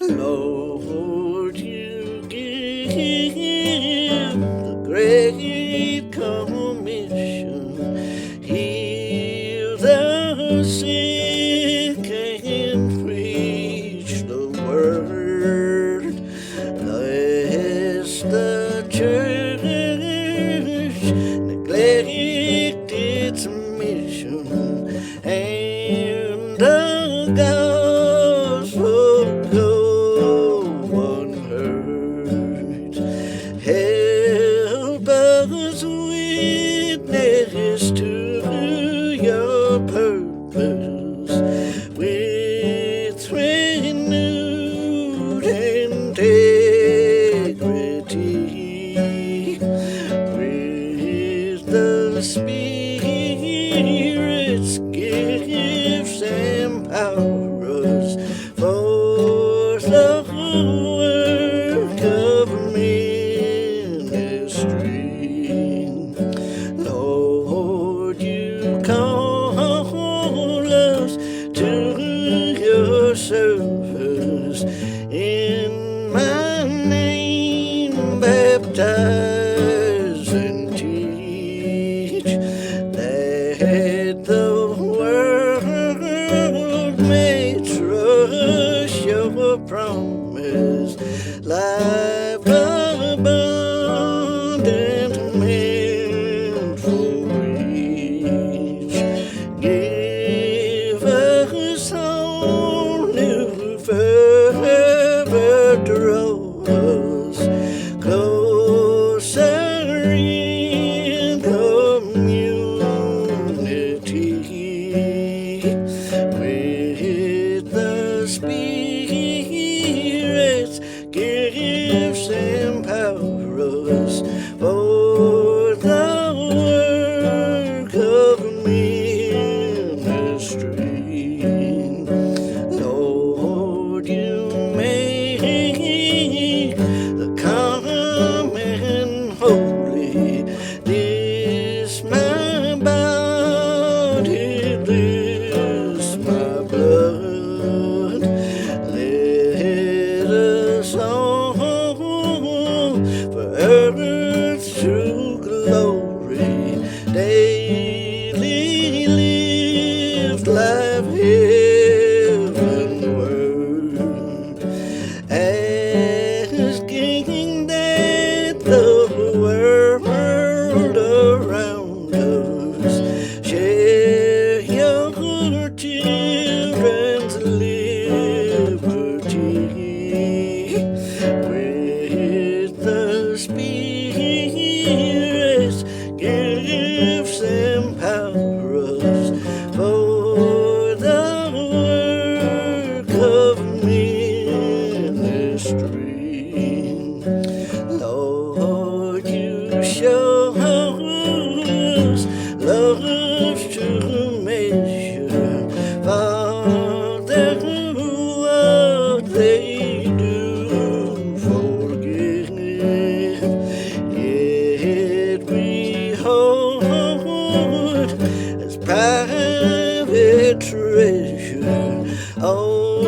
Lord, you give the great commission, heal the sick and preach the word, lest the church neglect its mission, and the gospel go unheard. Help us witness to your purpose with renewed integrity, with the Spirit's gifts empower us for the work of ministry. Lord, you call us to your service. In my name baptize and teach, that the world may trust your promise, life abundant meant for each. Give us all new fervor, draw us closer in community, with the Spirit's gifts empower us for the work of ministry. Lord, you make the common holy. This my body, this my blood. Let us all for earth to glory daily live life heavenward, asking that the world around us share your children's liberty, with the Spirit's gifts empower us for the work of ministry. Lord, you show us love to measure, Father, what they do forgive, yet we hold as private treasure all